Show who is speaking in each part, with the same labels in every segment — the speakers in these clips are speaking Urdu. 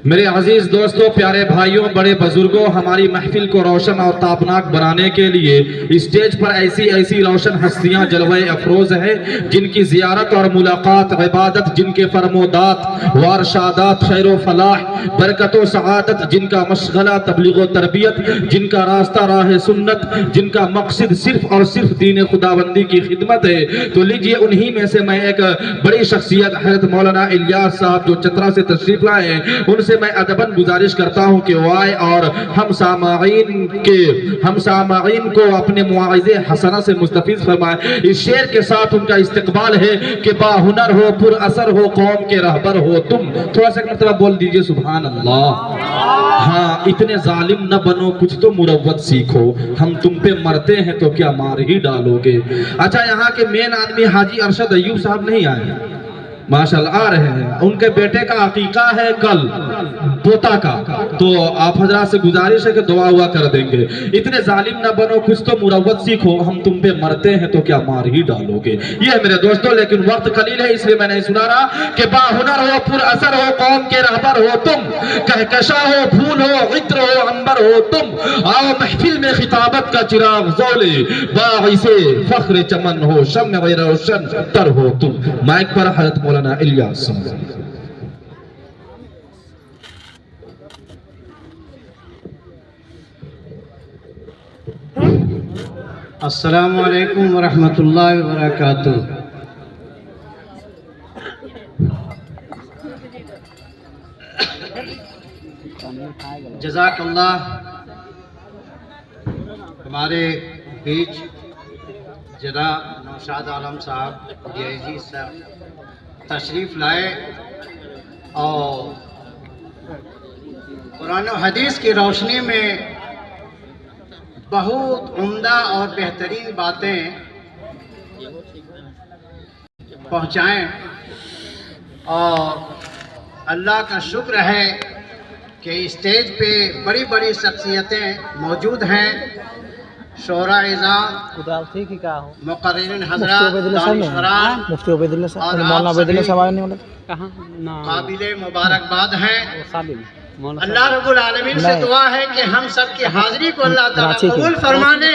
Speaker 1: میرے عزیز دوستوں، پیارے بھائیوں، بڑے بزرگوں، ہماری محفل کو روشن اور تابناک بنانے کے لیے اسٹیج پر ایسی روشن ہستیاں جلوہ افروز ہیں جن کی زیارت اور ملاقات عبادت، جن کے فرمودات وارشادات خیر و فلاح، برکت و سعادت، جن کا مشغلہ تبلیغ و تربیت، جن کا راستہ راہ سنت، جن کا مقصد صرف اور صرف دین خداوندی کی خدمت ہے۔ تو لیجئے انہی میں سے میں ایک بڑی شخصیت حضرت مولانا الیاس صاحب جو چترا سے تشریف لائے ہیں، ان سے میں ادباً گزارش کرتا ہوں کہ وہ آئے اور ہم سامعین کو اپنے مواعظ حسنہ سے مستفیض فرمائے۔ اس شعر کے ساتھ ان کا استقبال ہے کہ با ہنر ہو، پر اثر ہو، قوم کے رہبر ہو تم۔ تھوڑا سا ایک مرتبہ بول دیجئے سبحان اللہ۔ ہاں، اتنے ظالم نہ بنو، کچھ تو مروت سیکھو، ہم تم پہ مرتے ہیں تو کیا مار ہی ڈالو گے۔ اچھا، یہاں کے مین آدمی حاجی ارشد ایوب صاحب نہیں آئے، ماشاءاللہ آ رہے ہیں، ان کے بیٹے کا عقیقہ ہے کل، پوتا کا، تو آپ حضرات سے گزارش ہے کہ دعا ہوا کر دیں گے۔ اتنے ظالم نہ بنو، کچھ تو مروت سیکھو، ہم تم پہ مرتے ہیں تو کیا مار ہی ڈالو گے۔ یہ ہے میرے دوستوں، لیکن وقت قلیل ہے اس لیے میں نہیں سنا رہا کہ با ہنر ہو، پر اثر ہو، قوم کے رہبر ہو تم، کہکشاں ہو، پھول ہو، عطر ہو، عنبر ہو تم، آؤ محفل میں خطابت کا چراغ زولے، باعث فخر چمن ہو، شمع روشن تر ہو تم۔ مائک پر حضرت مولانا الیاس صاحب۔
Speaker 2: السلام علیکم ورحمۃ اللہ وبرکاتہ۔ جزاک اللہ۔ ہمارے بیچ جناب نوشاد عالم صاحب DIG صاحب تشریف لائے اور قرآن و حدیث کی روشنی میں بہت عمدہ اور بہترین باتیں پہنچائیں، اور اللہ کا شکر ہے کہ اسٹیج پہ بڑی بڑی شخصیتیں موجود ہیں، شعراء اعظام، مقررین حضرات، دانشوران،
Speaker 3: مفتی عبید اللہ صاحب،
Speaker 2: اور
Speaker 3: مولانا
Speaker 2: آپ
Speaker 3: عبید اللہ صاحب
Speaker 2: سبھی
Speaker 3: آنے والے
Speaker 2: قابل مبارکباد ہیں۔ اللہ رب العالمین سے دعا ہے کہ ہم سب کی حاضری کو اللہ تعالیٰ قبول فرما دے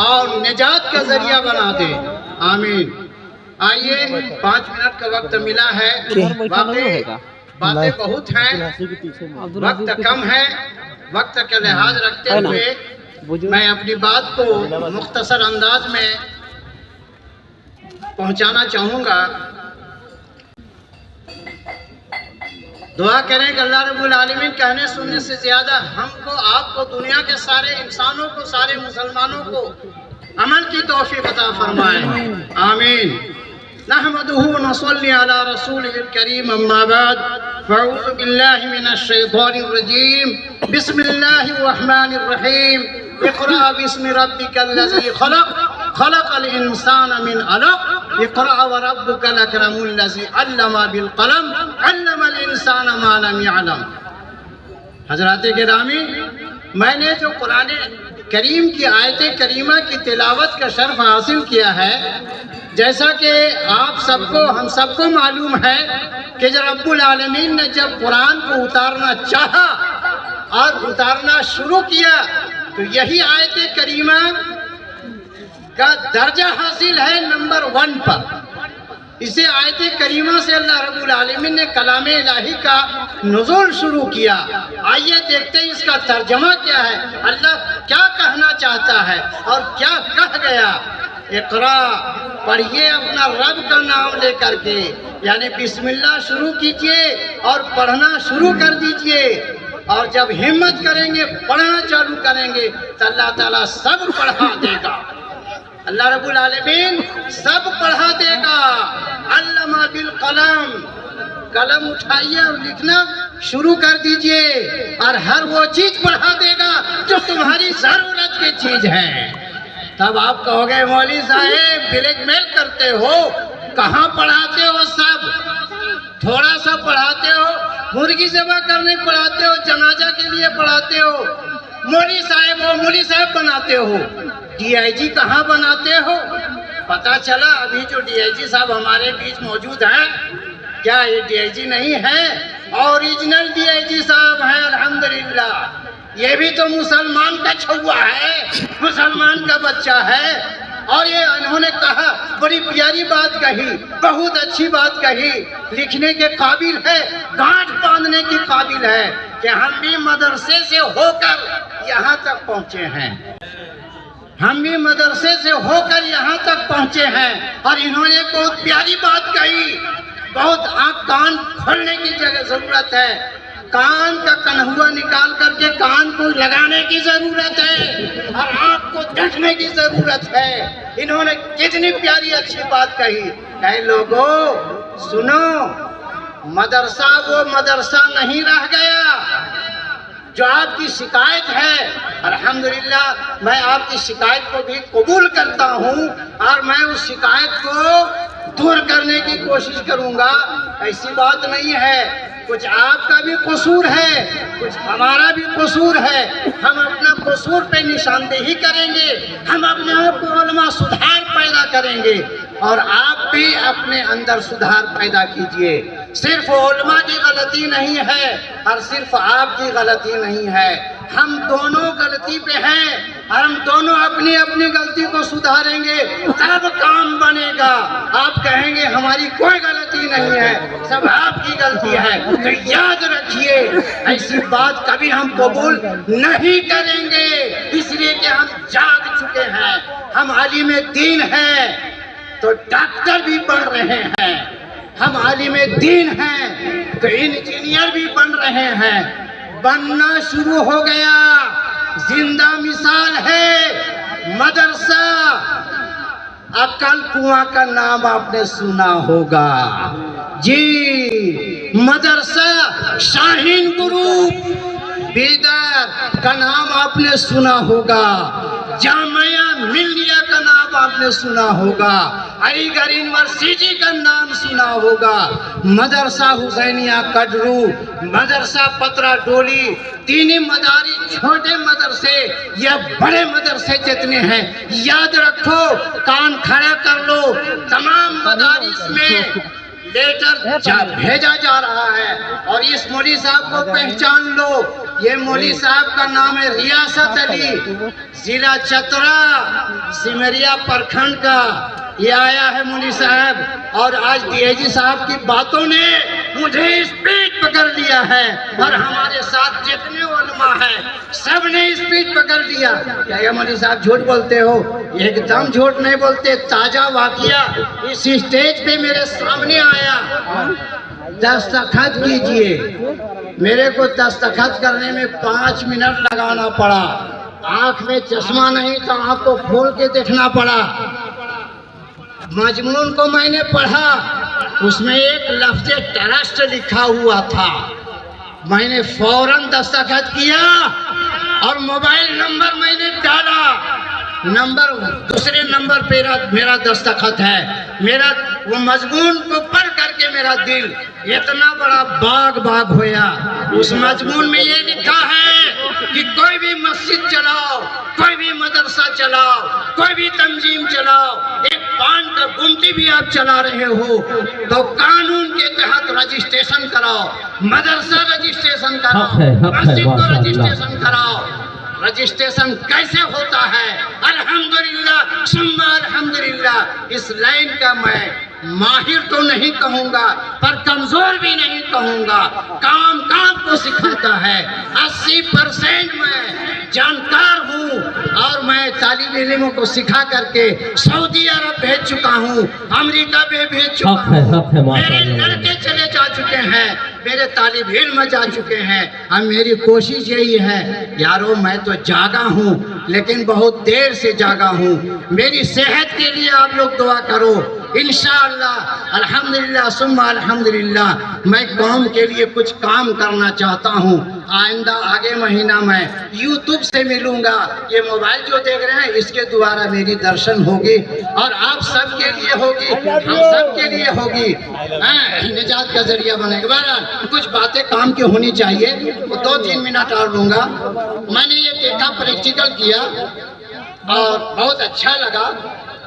Speaker 2: اور نجات کا ذریعہ بنا دے، آمین۔ آئیے، 5 منٹ کا وقت ملا ہے، واقعی باتیں بہت ہیں، وقت کم ہے، وقت کا لحاظ رکھتے ہوئے میں اپنی بات کو مختصر انداز میں پہنچانا چاہوں گا۔ دعا کریں کہ اللہ رب العالمین کہنے سننے سے زیادہ ہم کو، آپ کو، دنیا کے سارے انسانوں کو، سارے مسلمانوں کو عمل کی توفیق عطا فرمائے، آمین۔ نحمدہ ونصلی علی رسولہ الکریم، اما بعد، فاعوذ باللہ من الشیطان الرجیم، بسم اللہ الرحمن الرحیم، اقرأ باسم ربک الذی خلق، خلق الانسان من علق، اقرأ وربک الاکرم الذی علم بالقلم، علم الانسان ما لم يعلم۔ حضرات گرامی، میں نے جو قرآن کریم کی آیت کریمہ کی تلاوت کا شرف حاصل کیا ہے، جیسا کہ آپ سب کو، ہم سب کو معلوم ہے کہ جب رب العالمین نے جب قرآن کو اتارنا چاہا اور اتارنا شروع کیا تو یہی آیت کریمہ کا درجہ حاصل ہے نمبر 1 پر۔ اسے آیت کریمہ سے اللہ رب العالمین نے کلام الہی کا نزول شروع کیا۔ آئیے دیکھتے ہیں اس کا ترجمہ کیا ہے، اللہ کیا کہنا چاہتا ہے اور کیا کہہ گیا۔ اقرا، پڑھیے اپنا رب کا نام لے کر کے، یعنی بسم اللہ شروع کیجئے اور پڑھنا شروع کر دیجئے، اور جب ہمت کریں گے، پڑھنا چالو کریں گے تو اللہ تعالیٰ سب پڑھا دے گا، اللہ رب العالمین سب پڑھا دے گا۔ علم بالقلم، قلم اٹھائیے اور لکھنا شروع کر دیجئے، اور ہر وہ چیز پڑھا دے گا جو تمہاری ضرورت کی چیز ہے۔ تب آپ کہو گے مولوی صاحب بلیک میل کرتے ہو، کہاں پڑھاتے ہو؟ سب تھوڑا سا پڑھاتے ہو، مرغی ذبح کرنے پڑھاتے ہو، جنازہ کے لیے پڑھاتے ہو، مولوی صاحب بناتے ہو، DIG کہاں بناتے ہو؟ پتہ چلا ابھی جو DIG صاحب ہمارے بیچ موجود ہیں، کیا یہ DIG نہیں ہے؟ اوریجنل ڈی آئی جی صاحب ہیں الحمدللہ. یہ بھی تو مسلمان کا چھوا ہے, مسلمان کا بچہ ہے. اور یہ انہوں نے کہا, بڑی پیاری بات کہی, بہت اچھی بات کہی, لکھنے کے قابل ہے, گانٹھ باندھنے کے قابل ہے کہ ہم بھی مدرسے سے ہو کر یہاں تک پہنچے ہیں. ہم بھی مدرسے سے ہو کر یہاں تک پہنچے ہیں. اور انہوں نے بہت پیاری بات کہی, بہت آنکھ کان کھولنے کی جگہ ضرورت ہے. کان کا کنہوا نکال کر کے کان کو لگانے کی ضرورت ہے اور آنکھ کو دیکھنے کی ضرورت ہے. انہوں نے کتنی پیاری اچھی بات کہی. اے لوگوں سنو, مدرسہ وہ مدرسہ نہیں رہ گیا جو آپ کی شکایت ہے. الحمدللہ میں آپ کی شکایت کو بھی قبول کرتا ہوں اور میں اس شکایت کو دور کرنے کی کوشش کروں گا. ایسی بات نہیں ہے, کچھ آپ کا بھی قصور ہے, کچھ ہمارا بھی قصور ہے. ہم اپنا قصور پہ نشاندہی کریں گے, ہم اپنے آپ کو علماء سدھار پیدا کریں گے اور آپ بھی اپنے اندر سدھار پیدا کیجئے. صرف علماء کی غلطی نہیں ہے اور صرف آپ کی غلطی نہیں ہے, ہم دونوں غلطی پہ ہیں اور ہم دونوں اپنی اپنی غلطی کو سدھاریں گے تب کام بنے گا. آپ کہیں گے ہماری کوئی غلطی نہیں ہے, سب آپ کی غلطی ہے, تو یاد رکھیے ایسی بات کبھی ہم قبول نہیں کریں گے, اس لیے کہ ہم جاگ چکے ہیں. ہم عالم دین ہیں تو ڈاکٹر بھی بن رہے ہیں, ہم عالم دین ہیں تو انجینئر بھی بن رہے ہیں. بننا شروع ہو گیا. زندہ مثال ہے مدرسہ عقل کنواں کا نام آپ نے سنا ہوگا جی. مدرسہ شاہین گروپ بیدر کا نام آپ نے سنا ہوگا. جامعہ ملیہ کا نام آپ نے سنا ہوگا. علی گڑھ یونیورسٹی کا نام سنا ہوگا. مدرسہ حسینیہ کڈرو, مدرسہ پترا ڈولی, تینی مدارس, چھوٹے مدرسے یا بڑے مدرسے جتنے ہیں, یاد رکھو, کان کھڑا کر لو, تمام مدارس میں لیٹر بھیجا جا رہا ہے. اور اس مولوی صاحب کو پہچان لو, یہ مولوی صاحب کا نام ہے ریاست علی, ضلع چترا سمریا پرکھنڈ کا. یہ آیا ہے مولوی صاحب, اور آج ڈی آئی جی صاحب کی باتوں نے مجھے اسپیڈ پکڑ لیا ہے اور ہمارے ساتھ جتنے علماء ہیں سب نے اسپیڈ پکڑ لیا. کیا یہ مولوی صاحب جھوٹ بولتے ہو؟ ایک دم جھوٹ نہیں بولتے. تازہ واقعہ اس اسٹیج پہ میرے سامنے آیا. دستخط کیجئے. میرے کو دستخط کرنے میں 5 منٹ لگانا پڑا. آنکھ میں چشمہ نہیں تھا, آنکھ کو کھول کے دیکھنا پڑا. مضمون کو میں نے پڑھا, اس میں ایک لفظ ٹرسٹ لکھا ہوا تھا. میں نے فوراً دستخط کیا اور موبائل نمبر میں نے ڈالا. دوسرے نمبر پہ میرا دستخط ہے. میرا وہ مضمون کو پڑھ کر کے میرا دل اتنا بڑا باغ ہویا. اس مضمون میں یہ لکھا ہے کہ کوئی بھی مسجد چلاؤ, کوئی بھی مدرسہ چلاؤ, کوئی بھی تنظیم چلاؤ, ایک پان کا گمٹی بھی آپ چلا رہے ہو تو قانون کے تحت رجسٹریشن کراؤ. مدرسہ رجسٹریشن کراؤ, مسجد کو رجسٹریشن کراؤ. رجسٹریشن کیسے ہوتا ہے؟ الحمدللہ ثم الحمدللہ. اس لائن کا میں ماہر تو نہیں کہوں گا پر کمزور بھی نہیں کہوں گا. کام کو سکھاتا ہے. 80% میں جانکار ہوں اور میں طالب علموں کو سکھا کر کے سعودی عرب بھیج چکا ہوں, امریکہ بھی بھیج چکا ہوں. میرے لڑکے چلے جا چکے ہیں, میرے طالب علم جا چکے ہیں. اب میری کوشش یہی ہے یارو, میں تو جاگا ہوں لیکن بہت دیر سے جاگا ہوں. میری صحت کے لیے آپ لوگ دعا کرو. انشاءاللہ الحمدللہ ثم الحمدللہ میں قوم کے لیے کچھ کام کرنا چاہتا ہوں. آئندہ آگے مہینہ میں یوٹیوب سے ملوں گا. یہ موبائل جو دیکھ رہے ہیں اس کے دوارا میری درشن ہوگی اور آپ سب کے لیے ہوگی, ہم سب کے لیے ہوگی. نجات کا ذریعہ بنے گا. بہرحال کچھ باتیں کام کی ہونی چاہیے, 2-3 منٹ اور لوں گا. میں نے یہ دیکھا, پریکٹیکل کیا اور بہت اچھا لگا.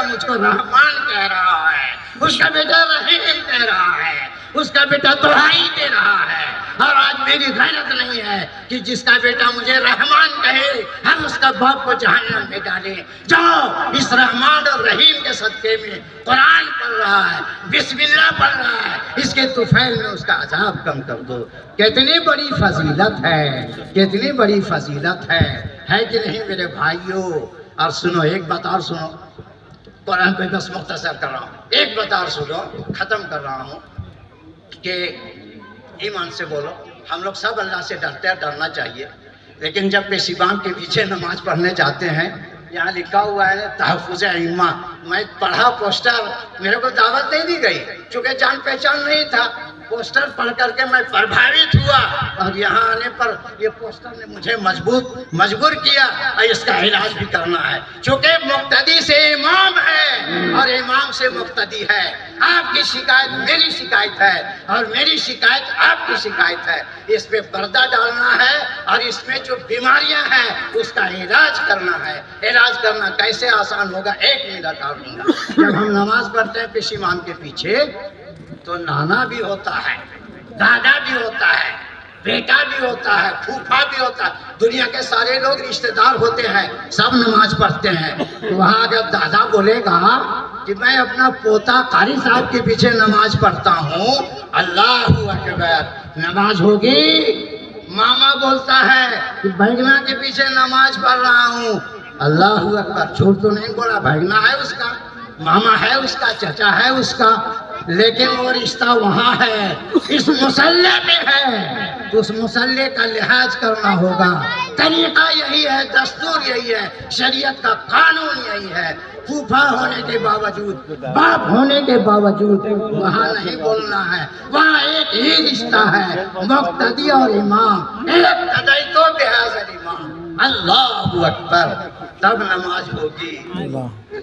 Speaker 2: بیٹا مجھ کو رحمان کہہ رہا ہے، اس کا بیٹا رحیم کہہ رہا ہے، اس کا بیٹا دہائی دے رہا ہے، اور آج میری غیرت نہیں ہے کہ جس کا بیٹا مجھے رحمان کہے ہم اس کا باپ کو جہنم میں ڈالیں۔ جاؤ اس رحمان اور رحیم کے صدقے میں قرآن پڑھ رہا ہے، بسم اللہ پڑھ رہا ہے، اس کے طفیل میں اس کا عذاب کم کر دو۔ کتنی بڑی فضیلت ہے، کتنی بڑی فضیلت ہے کہ نہیں میرے بھائیوں؟ اور سنو ایک بات اور سنو، قرآن پہ بس مختصر کر رہا ہوں، ایک بات اور سنو، ختم کر رہا ہوں کہ ایمان سے بولو۔ ہم لوگ سب اللہ سے ڈرتے ہیں، ڈرنا چاہیے، لیکن جب پیش امام کے پیچھے نماز پڑھنے جاتے ہیں، یہاں لکھا ہوا ہے تحفظ ائمہ، میں پڑھا پوسٹر، میرے کو دعوت نہیں دی گئی چونکہ جان پہچان نہیں تھا، پوسٹر پڑھ کر کے میں پربھاوت ہوا، اور یہاں آنے پر یہ پوسٹر نے مجھے مجبور کیا اور اس کا علاج بھی کرنا ہے، چونکہ مقتدی سے امام ہے اور امام سے مقتدی ہے۔ آپ کی شکایت میری شکایت ہے اور میری شکایت آپ کی شکایت ہے، اس پہ پردہ ڈالنا ہے اور اس میں جو بیماریاں ہیں اس کا علاج کرنا ہے۔ علاج کرنا کیسے آسان ہوگا؟ ایک منٹ اور لوں گا۔ جب ہم نماز پڑھتے ہیں پیش امام کے پیچھے تو نانا بھی ہوتا ہے، دادا بھی ہوتا ہے، بیٹا بھی ہوتا ہے، پھوپھا بھی ہوتا ہے، دنیا کے سارے لوگ رشتہ دار ہوتے ہیں، سب نماز پڑھتے ہیں۔ وہاں جب دادا بولے گا کہ میں اپنا پوتا قاری صاحب کے پیچھے نماز پڑھتا ہوں، اللہ اکبر، نماز ہوگی۔ ماما بولتا ہے کہ بھگنا کے پیچھے نماز پڑھ رہا ہوں، اللہ اکبر، جھوٹ تو نہیں بولا، بھگنا ہے اس کا، ماما ہے اس کا، چچا ہے اس کا، لیکن وہ رشتہ وہاں ہے، اس مسلح پہ ہے، تو اس مسلح کا لحاظ کرنا ہوگا۔ طریقہ یہی ہے، دستور یہی ہے، شریعت کا قانون یہی ہے۔ پھوپھا ہونے کے باوجود، باپ ہونے کے باوجود وہاں نہیں بولنا ہے، وہاں ایک ہی رشتہ ہے، مقتدی اور امام، ایک تدعی تو بحاظ الامام، اللہ اکبر، تب نماز ہوگی۔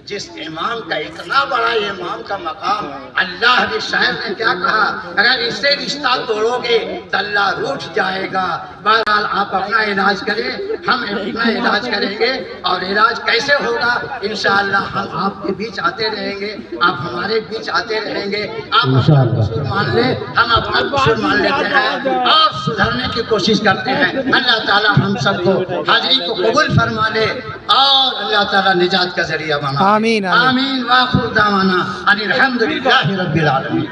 Speaker 2: جس امام کا اتنا بڑا امام کا مقام، اللہ کے شاعر نے کیا کہا، اگر اس سے رشتہ توڑو گے تو اللہ روٹھ جائے گا۔ بہرحال آپ اپنا علاج کریں، ہم اپنا علاج کریں گے، اور علاج کیسے ہوگا؟ انشاءاللہ ہم آپ کے بیچ آتے رہیں گے، آپ ہمارے بیچ آتے رہیں گے، آپ اپنا قصور مان لیں، ہم اپنا قصور مان لیتے ہیں اور سدھرنے کی کوشش کرتے ہیں۔ اللہ تعالی ہم سب کو حاضری کو قبول فرما لے اور اللہ تعالی نجات کا ذریعہ بنا۔
Speaker 3: آمین
Speaker 2: آمین۔ وآخر دعوانا ان الحمدللہ رب العالمین۔